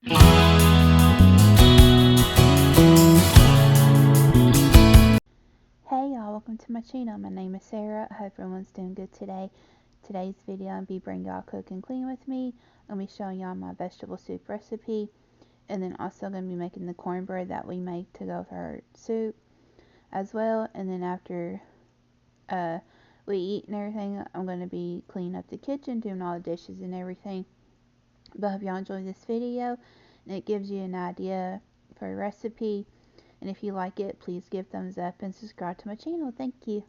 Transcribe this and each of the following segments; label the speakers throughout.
Speaker 1: Hey y'all, welcome to my channel. My name is Sarah. I hope everyone's doing good today. Today's video, I'll be bringing y'all Cook and Clean with me. I'll be showing y'all my vegetable soup recipe. And then also going to be making the cornbread that we make to go with our soup as well. And then after we eat and everything, I'm going to be cleaning up the kitchen, doing all the dishes and everything. But I hope y'all enjoy this video. And it gives you an idea for a recipe. And if you like it, please give thumbs up and subscribe to my channel. Thank you.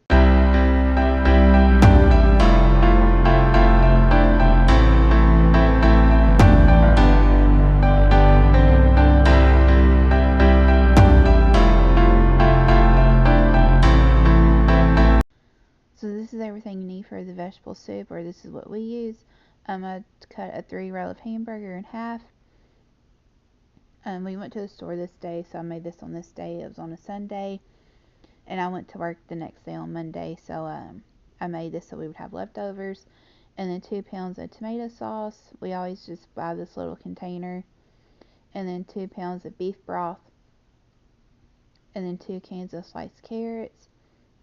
Speaker 1: So this is everything you need for the vegetable soup, or this is what we use. I cut a 3-roll of hamburger in half. We went to the store this day, so I made this on this day. It was on a Sunday, and I went to work the next day on Monday, so I made this so we would have leftovers. And then 2 pounds of tomato sauce. We always just buy this little container. And then 2 pounds of beef broth. And then 2 cans of sliced carrots.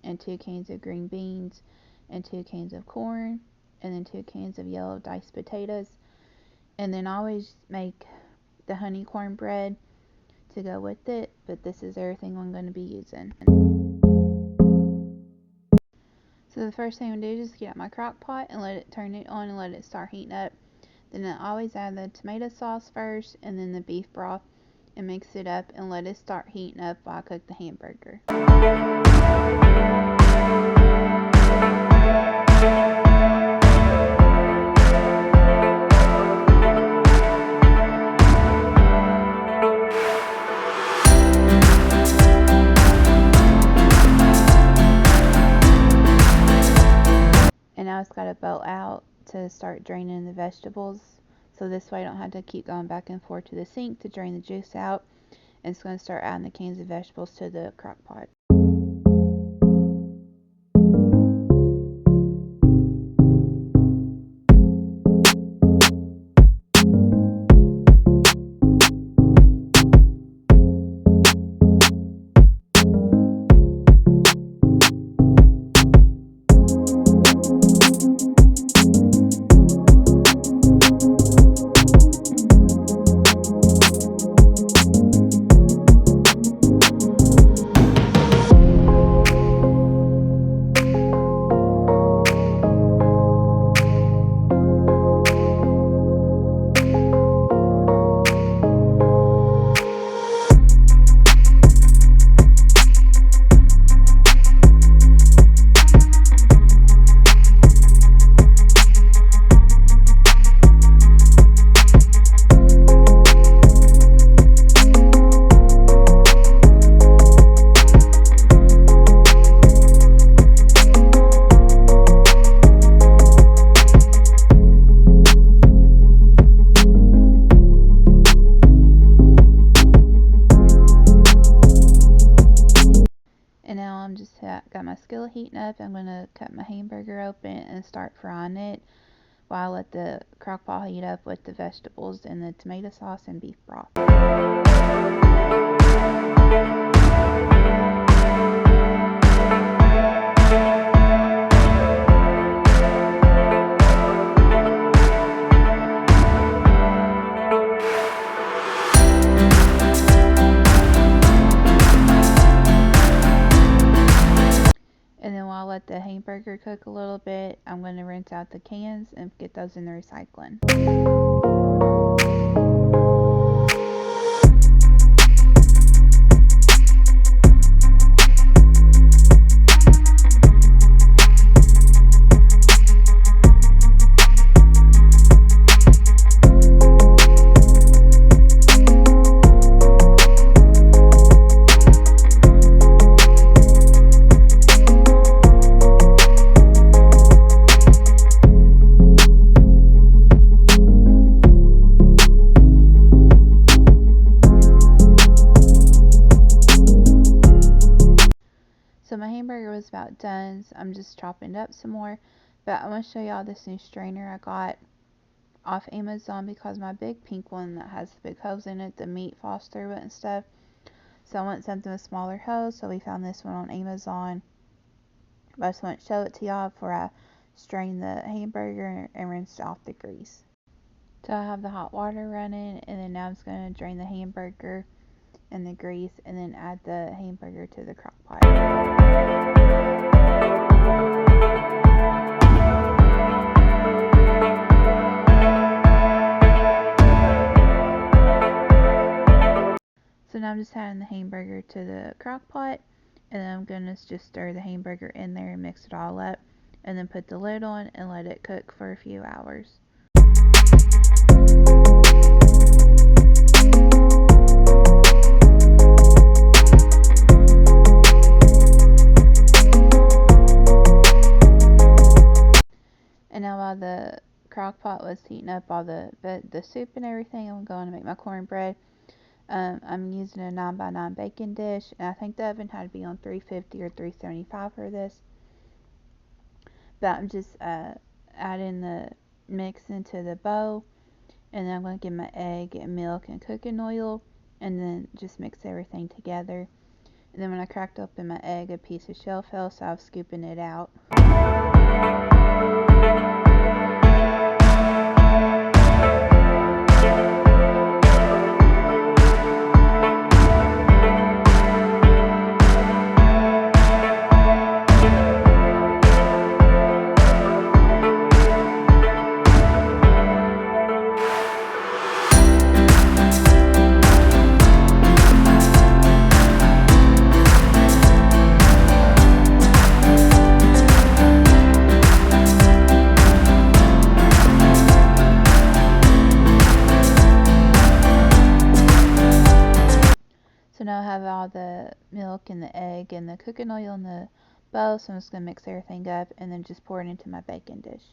Speaker 1: And 2 cans of green beans. And 2 cans of corn. And then 2 cans of yellow diced potatoes. And then I always make the honey cornbread to go with it. But this is everything I'm going to be using. So the first thing I'm going to do is just get out my crock pot and let it turn it on and let it start heating up. Then I always add the tomato sauce first and then the beef broth and mix it up and let it start heating up while I cook the hamburger. And now it's got to boil out to start draining the vegetables, so this way I don't have to keep going back and forth to the sink to drain the juice out. And it's going to start adding the cans of vegetables to the crock pot. I'm just got my skillet heating up. I'm going to cut my hamburger open and start frying it while I let the crock pot heat up with the vegetables and the tomato sauce and beef broth. Let the hamburger cook a little bit. I'm going to rinse out the cans and get those in the recycling. So my hamburger was about done, so I'm just chopping it up some more. But I want to show y'all this new strainer I got off Amazon because my big pink one that has the big holes in it, the meat falls through it and stuff. So I want something with smaller holes, so we found this one on Amazon. But I just want to show it to y'all before I strain the hamburger and rinse off the grease. So I have the hot water running, and then now I'm just going to drain the hamburger and the grease and then add the hamburger to the crock pot. So now I'm just adding the hamburger to the crock pot, and then I'm going to just stir the hamburger in there and mix it all up, and then put the lid on and let it cook for a few hours. And now while the crock pot was heating up all the soup and everything, I'm going to make my cornbread. I'm using a 9x9 baking dish, and I think the oven had to be on 350 or 375 for this. But I'm just adding the mix into the bowl, and then I'm going to get my egg and milk and cooking oil, and then just mix everything together. And then when I cracked open my egg, a piece of shell fell, so I was scooping it out. So now I have all the milk and the egg and the cooking oil in the bowl, so I'm just going to mix everything up and then just pour it into my baking dish.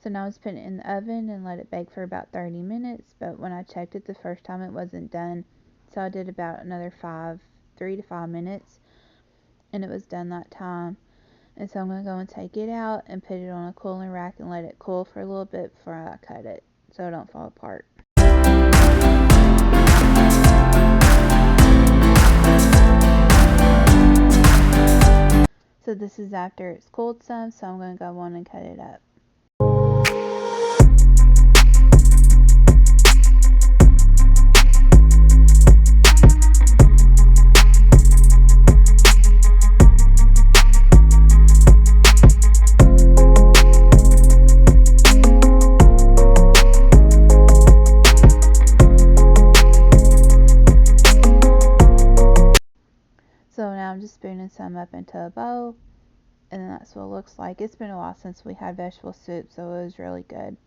Speaker 1: So now I just put it in the oven and let it bake for about 30 minutes, but when I checked it the first time it wasn't done, so I did about another 3 to 5 minutes, and it was done that time. And so I'm going to go and take it out and put it on a cooling rack and let it cool for a little bit before I cut it, so it don't fall apart. So this is after it's cooled some, so I'm going to go on and cut it up. So now I'm just spooning some up into a bowl, and then that's what it looks like. It's been a while since we had vegetable soup, so it was really good.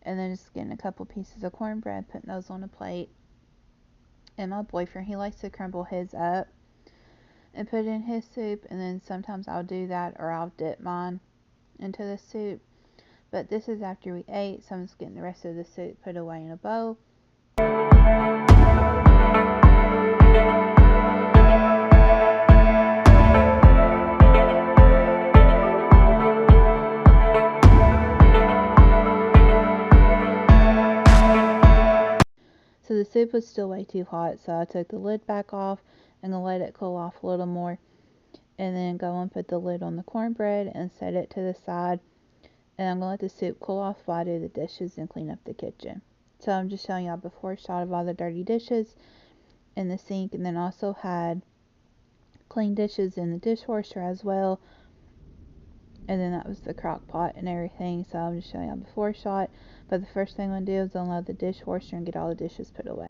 Speaker 1: And then just getting a couple pieces of cornbread, putting those on a plate. And my boyfriend, he likes to crumble his up and put it in his soup, and then sometimes I'll do that, or I'll dip mine into the soup. But this is after we ate, so I'm just getting the rest of the soup put away in a bowl. So the soup was still way too hot, so I took the lid back off and gonna let it cool off a little more, and then go and put the lid on the cornbread and set it to the side, and I'm gonna let the soup cool off while I do the dishes and clean up the kitchen. So I'm just showing y'all before shot of all the dirty dishes in the sink, and then also had clean dishes in the dishwasher as well, and then that was the crock pot and everything. So I'm just showing y'all before shot, but the first thing I'm gonna do is unload the dishwasher and get all the dishes put away.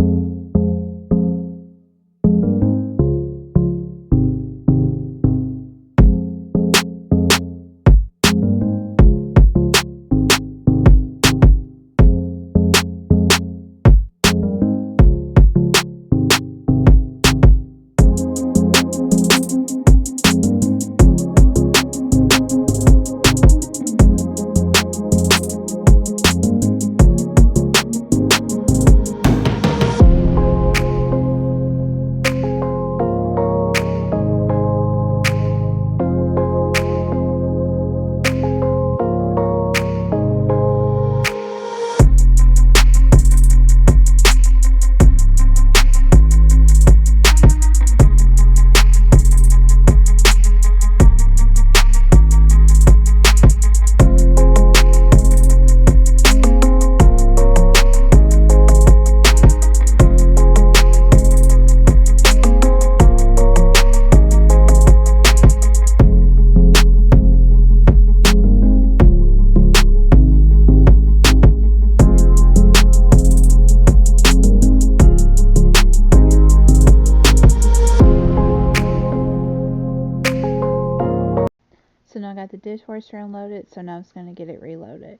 Speaker 1: got the dishwasher unloaded, so now I'm just going to get it reloaded.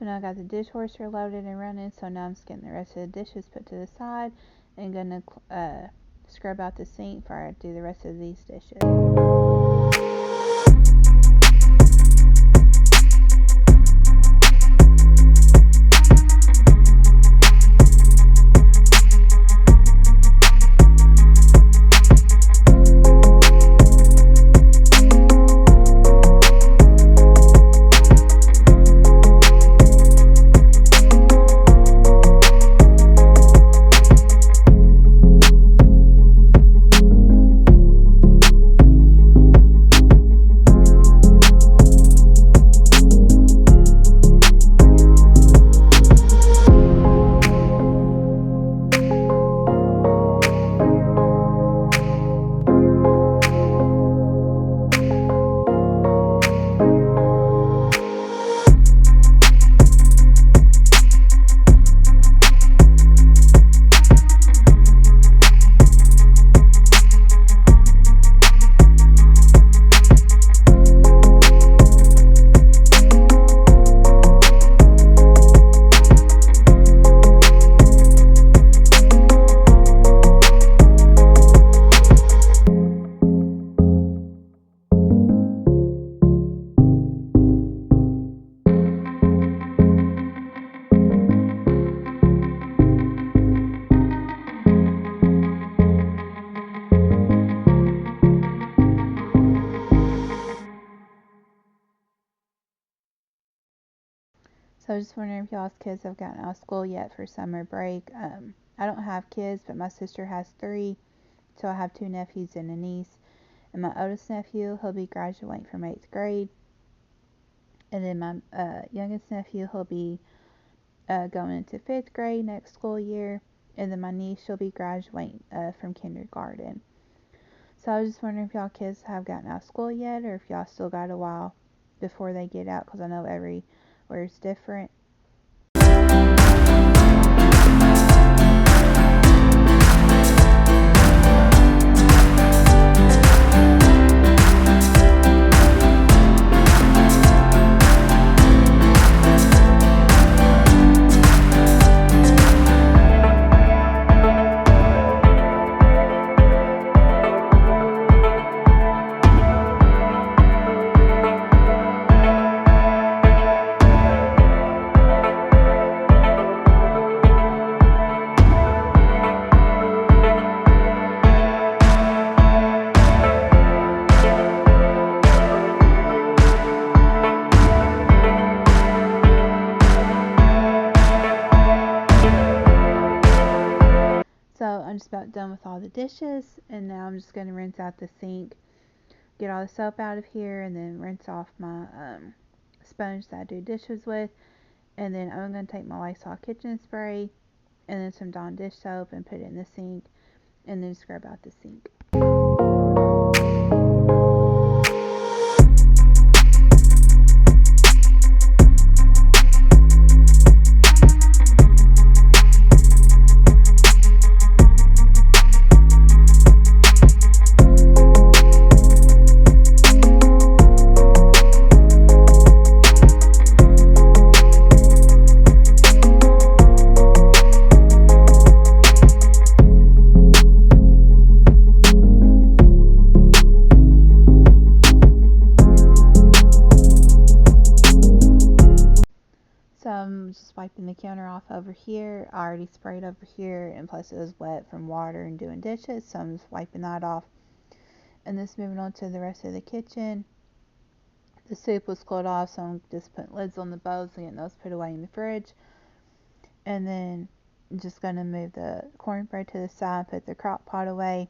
Speaker 1: I got the dishwasher loaded and running, so now I'm just getting the rest of the dishes put to the side and gonna scrub out the sink before I do the rest of these dishes. So I was just wondering if y'all's kids have gotten out of school yet for summer break. I don't have kids, but my sister has 3. So I have 2 nephews and a niece. And my oldest nephew, he'll be graduating from 8th grade. And then my youngest nephew, he'll be going into 5th grade next school year. And then my niece, she'll be graduating from kindergarten. So I was just wondering if y'all kids have gotten out of school yet, or if y'all still got a while before they get out, because I know everywhere's different. So I'm just about done with all the dishes, and now I'm just going to rinse out the sink, get all the soap out of here, and then rinse off my sponge that I do dishes with. And then I'm going to take my Lysol kitchen spray and then some Dawn dish soap and put it in the sink, and then scrub out the sink. off over here. I already sprayed over here, and plus it was wet from water and doing dishes, so I'm just wiping that off. And this moving on to the rest of the kitchen. The soup was cooled off, so I'm just putting lids on the bowls and getting those put away in the fridge. And then I'm just going to move the cornbread to the side, put the crock pot away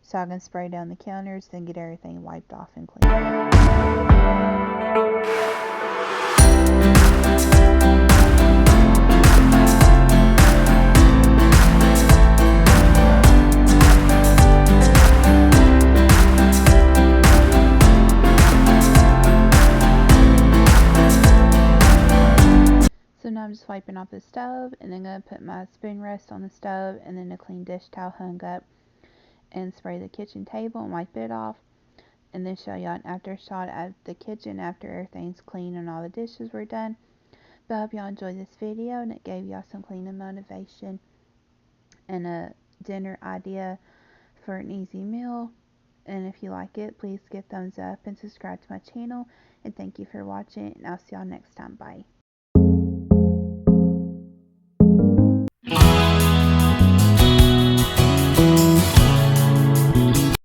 Speaker 1: so I can spray down the counters, then get everything wiped off and cleaned. So now I'm just wiping off the stove, and then going to put my spoon rest on the stove, and then a clean dish towel hung up, and spray the kitchen table and wipe it off, and then show y'all an after shot of the kitchen after everything's clean and all the dishes were done. But I hope y'all enjoyed this video and it gave y'all some cleaning motivation and a dinner idea for an easy meal. And if you like it, please give thumbs up and subscribe to my channel. And thank you for watching, and I'll see y'all next time. Bye.